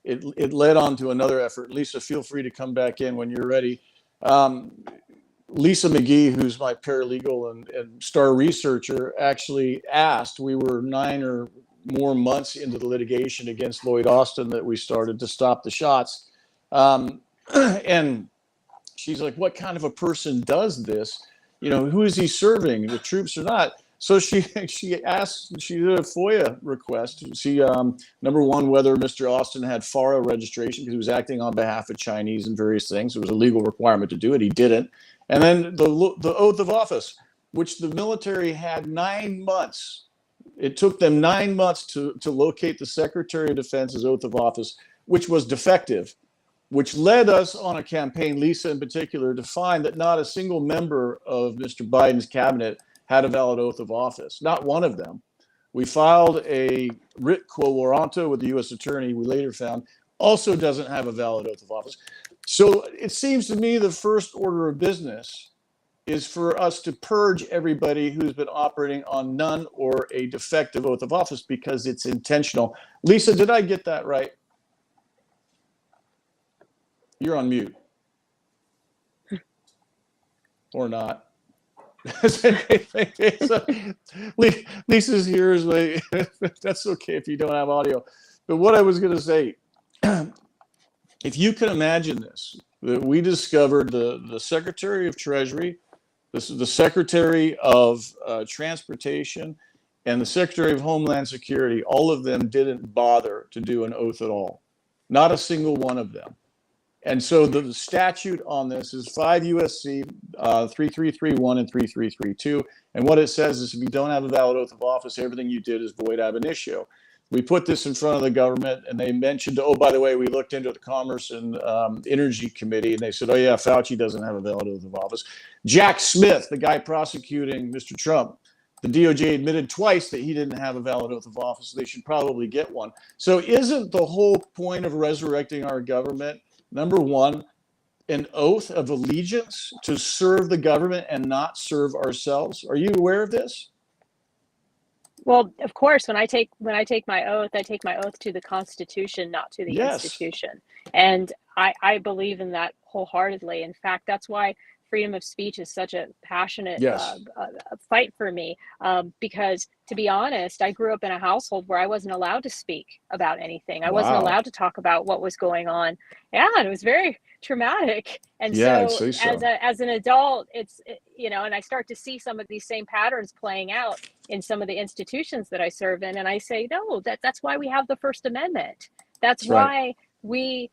it led on to another effort. Lisa, feel free to come back in when you're ready. Lisa McGee, who's my paralegal and star researcher, actually asked, we were 9 or more months into the litigation against Lloyd Austin that we started to stop the shots. And she's like, what kind of a person does this? You know, who is he serving, the troops or not? So she did a FOIA request. She, number one, whether Mr. Austin had FARA registration, because he was acting on behalf of Chinese and various things. It was a legal requirement to do it. He didn't. And then the oath of office, which the military had 9 months. It took them 9 months to locate the Secretary of Defense's oath of office, which was defective, which led us on a campaign, Lisa in particular, to find that not a single member of Mr. Biden's cabinet had a valid oath of office, not one of them. We filed a writ quo warranto with the U.S. attorney, we later found, also doesn't have a valid oath of office. So it seems to me the first order of business is for us to purge everybody who's been operating on none or a defective oath of office, because it's intentional. Lisa, did I get that right? You're on mute. Or not. Lisa's here. That's okay if you don't have audio. But what I was going to say, if you can imagine this, that we discovered the Secretary of Treasury, the Secretary of Transportation, and the Secretary of Homeland Security, all of them didn't bother to do an oath at all. Not a single one of them. And so the statute on this is 5 U.S.C. 3331 and 3332. And what it says is if you don't have a valid oath of office, everything you did is void ab initio. We put this in front of the government, and they mentioned, oh, by the way, we looked into the Commerce and Energy Committee, and they said, oh, yeah, Fauci doesn't have a valid oath of office. Jack Smith, the guy prosecuting Mr. Trump, the DOJ admitted twice that he didn't have a valid oath of office, so they should probably get one. So isn't the whole point of resurrecting our government, number one, an oath of allegiance to serve the government and not serve ourselves? Are you aware of this? Well, of course, when I take my oath, I take my oath to the Constitution, not to the institution. And I believe in that wholeheartedly. In fact, that's why freedom of speech is such a passionate fight for me. Because to be honest, I grew up in a household where I wasn't allowed to speak about anything. I wasn't allowed to talk about what was going on. Yeah, and it was very traumatic. And so as an adult, and I start to see some of these same patterns playing out in some of the institutions that I serve in. And I say, no, that's why we have the First Amendment. That's why we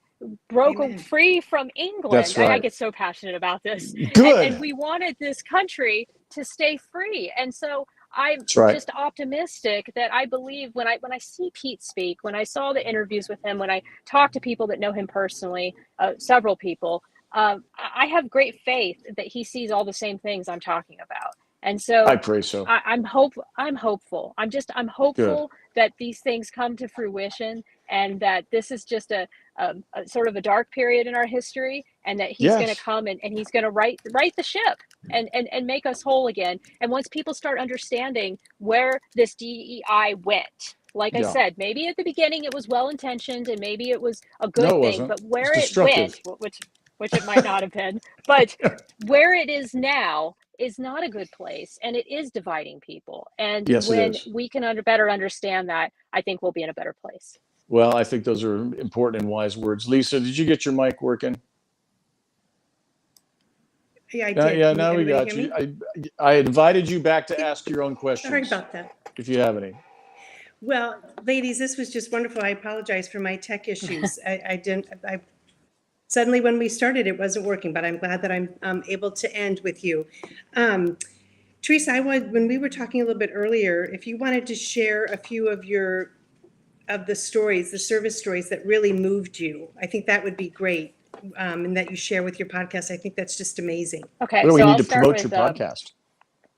broke free from England. That's right. I get so passionate about this. Good. And we wanted this country to stay free. And so I'm just optimistic that I believe when I see Pete speak, when I saw the interviews with him, when I talk to people that know him personally, several people, I have great faith that he sees all the same things I'm talking about. And so I pray so. I'm hopeful. I'm hopeful that these things come to fruition, and that this is just a sort of a dark period in our history, and that he's going to come and he's going to right the ship and make us whole again. And once people start understanding where this DEI went, like I said, maybe at the beginning it was well intentioned and maybe it was a good thing, but where it went, which which it might not have been, but where it is now is not a good place, and it is dividing people. And Yes, it when is. we can better understand that, I think we'll be in a better place. Well, I think those are important and wise words. Lisa, did you get your mic working? Yeah, I did. Yeah, Can now we everybody got hear you. me? I invited you back to ask your own questions. Sorry about that. If you have any. Well, ladies, this was just wonderful. I apologize for my tech issues. I suddenly when we started, it wasn't working, but I'm glad that I'm able to end with you. Theresa, when we were talking a little bit earlier, if you wanted to share a few of the stories, the service stories that really moved you, I think that would be great. And that you share with your podcast. I think that's just amazing. Okay, Well, we so need I'll to start promote with your podcast.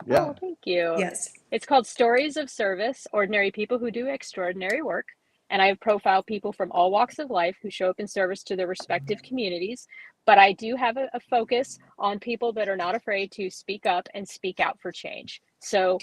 Yeah. Oh, thank you. Yes. It's called Stories of Service, Ordinary People Who Do Extraordinary Work. And I have profiled people from all walks of life who show up in service to their respective communities. But I do have a focus on people that are not afraid to speak up and speak out for change. So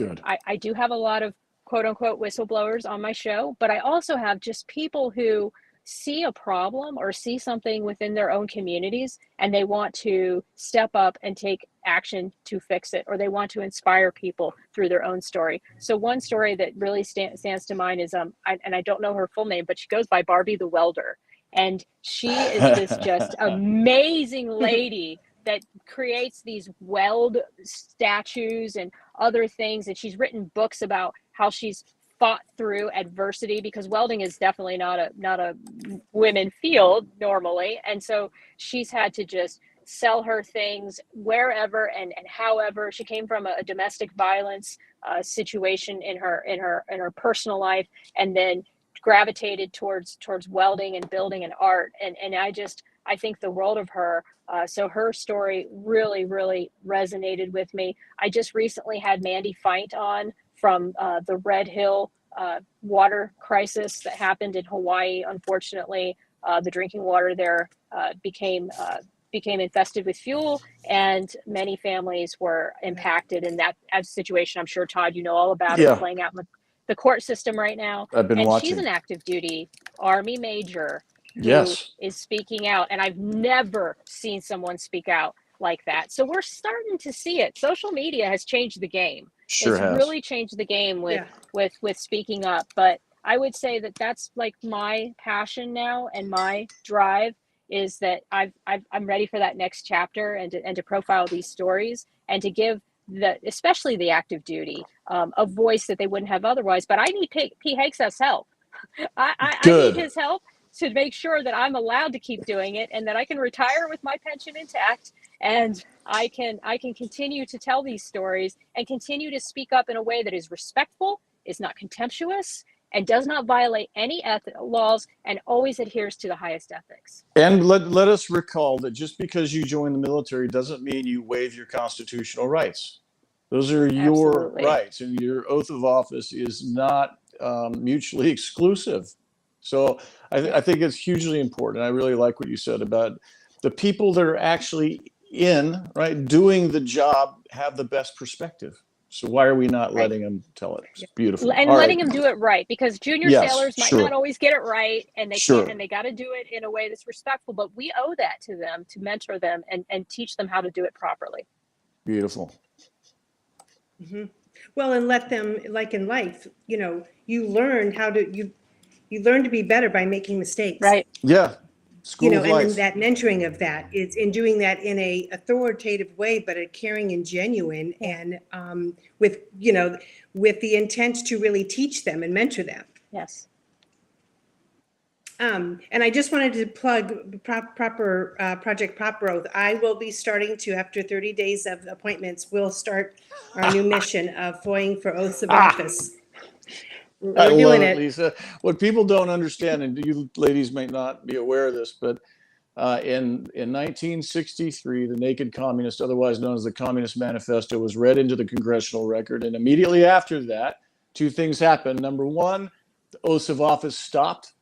I do have a lot of quote unquote whistleblowers on my show, but I also have just people who see a problem or see something within their own communities and they want to step up and take action to fix it, or they want to inspire people through their own story. So one story that really stands to mind is I don't know her full name, but she goes by Barbie the Welder, and she is this just amazing lady that creates these weld statues and other things, and she's written books about how she's fought through adversity, because welding is definitely not a women field normally, and so she's had to just sell her things wherever and however. She came from a domestic violence situation in her personal life, and then gravitated towards welding and building and art, and I think the world of her. So her story really resonated with me. I just recently had Mandy Feindt on from the Red Hill water crisis that happened in Hawaii. Unfortunately, the drinking water there became infested with fuel, and many families were impacted in that situation. I'm sure, Todd, you know all about it, playing out in the court system right now. I've been watching. She's an active duty Army major who is speaking out, and I've never seen someone speak out like that. So we're starting to see it. Social media has changed the game. Sure has. Really changed the game with speaking up. But I would say that that's like my passion now, and my drive is that I'm ready for that next chapter, and to profile these stories and to give especially the active duty a voice that they wouldn't have otherwise. But I need Pete Hegseth's help. I need his help to make sure that I'm allowed to keep doing it, and that I can retire with my pension intact, and I can continue to tell these stories and continue to speak up in a way that is respectful, is not contemptuous, and does not violate any laws, and always adheres to the highest ethics. And let us recall that just because you join the military doesn't mean you waive your constitutional rights. Those are your rights, and your oath of office is not mutually exclusive. So I think it's hugely important. I really like what you said about the people that are actually doing the job have the best perspective. So why are we not letting them tell it? It's beautiful. And letting them do it right, because junior sailors might not always get it right, and they can't, and they got to do it in a way that's respectful, but we owe that to them, to mentor them and teach them how to do it properly. Beautiful. Mm-hmm. Well, and let them, like in life, you learn you learn to be better by making mistakes. Right. Yeah. School of life. And that mentoring of that is in doing that in a authoritative way, but a caring and genuine, and with the intent to really teach them and mentor them. Yes. And I just wanted to plug proper Project Prop Growth. I will be starting to, after 30 days of appointments, we'll start our new mission of FOIing for oaths of office. I love it, Lisa. What people don't understand, and you ladies may not be aware of this, but in 1963, the Naked Communist, otherwise known as the Communist Manifesto, was read into the congressional record. And immediately after that, two things happened. Number one, the oaths of office stopped.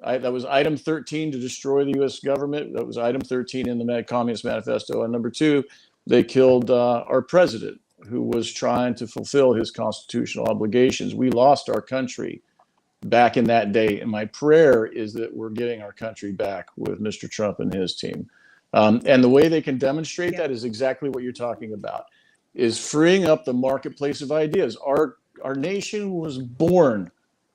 That was item 13, to destroy the U.S. government. That was item 13 in the Communist Manifesto. And number two, they killed our president, who was trying to fulfill his constitutional obligations. We lost our country back in that day. And my prayer is that we're getting our country back with Mr. Trump and his team. And the way they can demonstrate that is exactly what you're talking about, is freeing up the marketplace of ideas. Our nation was born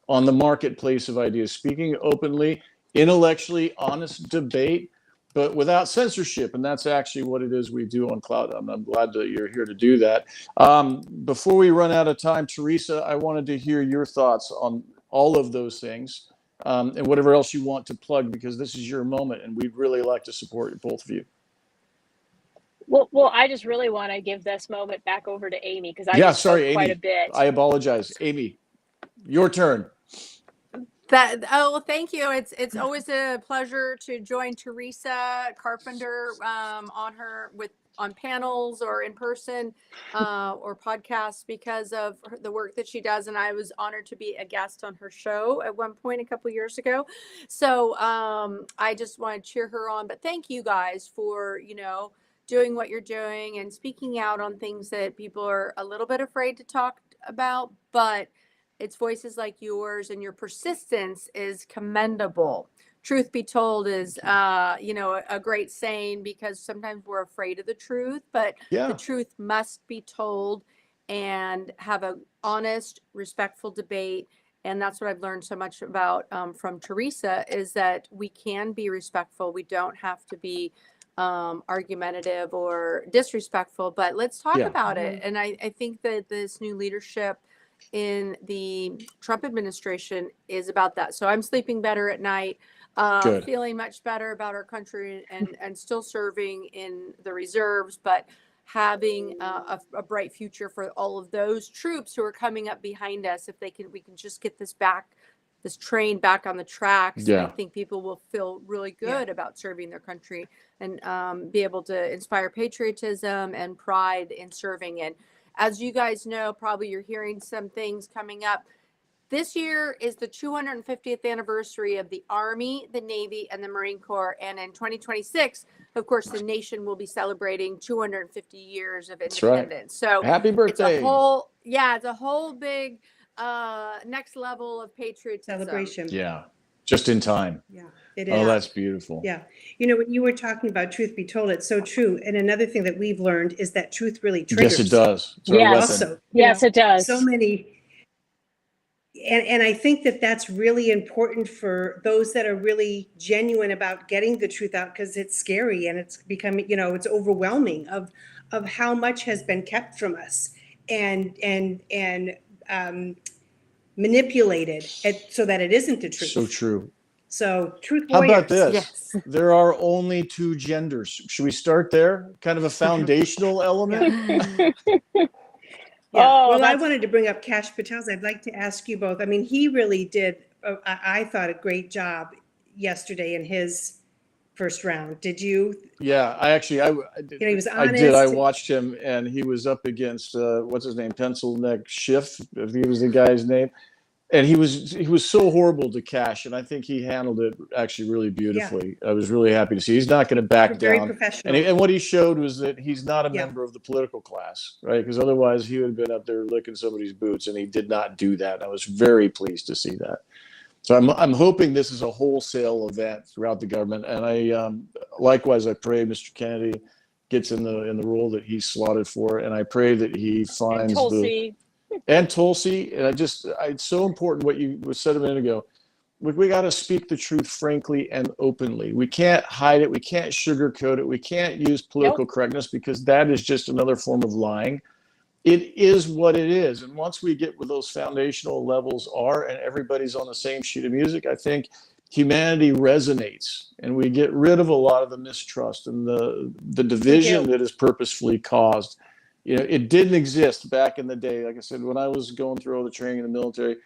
on the marketplace of ideas, speaking openly, intellectually honest debate, but without censorship. And that's actually what it is we do on CloutHUB. I'm glad that you're here to do that. Before we run out of time, Theresa, I wanted to hear your thoughts on all of those things, and whatever else you want to plug, because this is your moment and we'd really like to support both of you. Well, I just really want to give this moment back over to Amy, because I just spoke quite a bit. I apologize. Amy, your turn. Thank you. It's always a pleasure to join Theresa Carpenter on panels or in person or podcasts because of the work that she does. And I was honored to be a guest on her show at one point a couple of years ago. So I just want to cheer her on. But thank you guys for, doing what you're doing and speaking out on things that people are a little bit afraid to talk about. But it's voices like yours, and your persistence is commendable. Truth be told is, a great saying, because sometimes we're afraid of the truth, but the truth must be told, and have an honest, respectful debate. And that's what I've learned so much about from Theresa, is that we can be respectful. We don't have to be argumentative or disrespectful, but let's talk about it. And I think that this new leadership in the Trump administration is about that. So I'm sleeping better at night, feeling much better about our country, and still serving in the reserves, but having a bright future for all of those troops who are coming up behind us. If we can just get this train back on the tracks, I think people will feel really good about serving their country, and be able to inspire patriotism and pride in serving. And as you guys know, probably you're hearing some things coming up. This year is the 250th anniversary of the Army, the Navy, and the Marine Corps. And in 2026, of course, the nation will be celebrating 250 years of independence. Right. So happy birthday. It's a whole big next level of patriotism. Celebration. Yeah. Just in time. Yeah, it is. Oh, that's beautiful. Yeah. When you were talking about truth be told, it's so true. And another thing that we've learned is that truth really triggers. Yes, it does. Yes, it does. So many. And I think that that's really important for those that are really genuine about getting the truth out, because it's scary and it's becoming, it's overwhelming of how much has been kept from us and manipulated so that it isn't the truth. So true. So truth warriors. How about this? Yes. There are only two genders. Should we start there? Kind of a foundational element. I wanted to bring up Kash Patel's. I'd like to ask you both. I mean, he really did, I thought, a great job yesterday in his first round. Did you? Yeah, I actually, he was honest. I did. I watched him, and he was up against what's his name, Pencil Neck Schiff, if he was the guy's name, and he was so horrible to Kash, and I think he handled it actually really beautifully. I was really happy to see. He's not going to back Very down. Professional. And what he showed was that he's not a member of the political class, right? Because otherwise he would have been up there licking somebody's boots, and he did not do that. I was very pleased to see that. So I'm hoping this is a wholesale event throughout the government, and I likewise I pray Mr. Kennedy gets in the role that he's slotted for, and I pray that he finds Tulsi. And it's so important what you said a minute ago. We got to speak the truth frankly and openly. We can't hide it. We can't sugarcoat it. We can't use political correctness, because that is just another form of lying. It is what it is. And once we get where those foundational levels are and everybody's on the same sheet of music, I think humanity resonates, and we get rid of a lot of the mistrust and the division that is purposefully caused. It didn't exist back in the day. Like I said, when I was going through all the training in the military,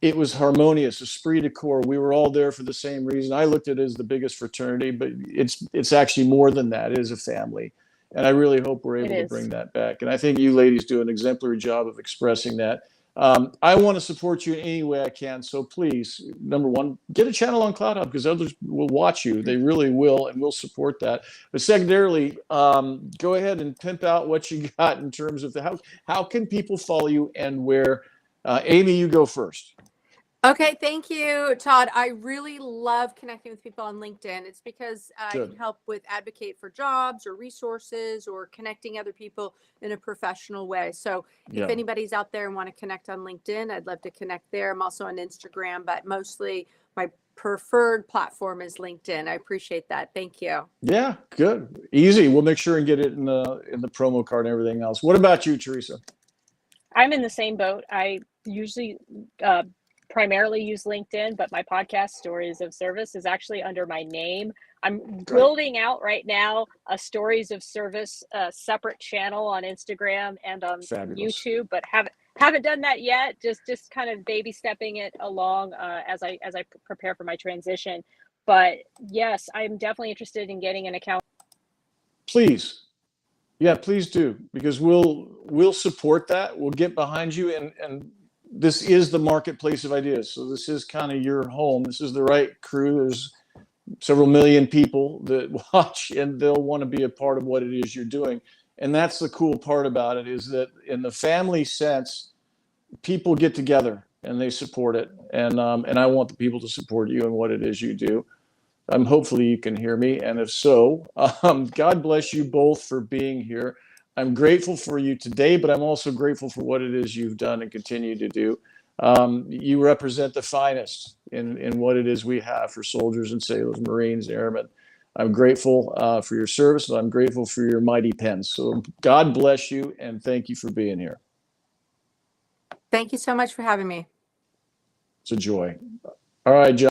it was harmonious, esprit de corps. We were all there for the same reason. I looked at it as the biggest fraternity, but it's actually more than that. It is a family. And I really hope we're able to bring that back. And I think you ladies do an exemplary job of expressing that. I want to support you in any way I can. So please, number one, get a channel on CloutHUB, because others will watch you. They really will, and we'll support that. But secondarily, go ahead and pimp out what you got in terms of how can people follow you and where. Amy, you go first. Okay, thank you, Todd. I really love connecting with people on LinkedIn. It's because I can help with advocate for jobs or resources or connecting other people in a professional way. So if anybody's out there and want to connect on LinkedIn, I'd love to connect there. I'm also on Instagram, but mostly my preferred platform is LinkedIn. I appreciate that. Thank you. Yeah, good. Easy. We'll make sure and get it in the promo card and everything else. What about you, Theresa? I'm in the same boat. I usually primarily use LinkedIn, but my podcast, Stories of Service, is actually under my name. I'm building out right now a Stories of Service separate channel on Instagram and on YouTube, but haven't done that yet. Just kind of baby stepping it along as I prepare for my transition. But yes, I'm definitely interested in getting an account. Please. Yeah, please do, because we'll support that. We'll get behind you, and this is the marketplace of ideas. So this is kind of your home. This is the right crew. There's several million people that watch, and they'll want to be a part of what it is you're doing. And that's the cool part about it, is that in the family sense, people get together and they support it. And I want the people to support you and what it is you do. Hopefully you can hear me. And if so, God bless you both for being here. I'm grateful for you today, but I'm also grateful for what it is you've done and continue to do. You represent the finest in what it is we have for soldiers and sailors, Marines, Airmen. I'm grateful for your service, and I'm grateful for your mighty pens. So God bless you, and thank you for being here. Thank you so much for having me. It's a joy. All right, John.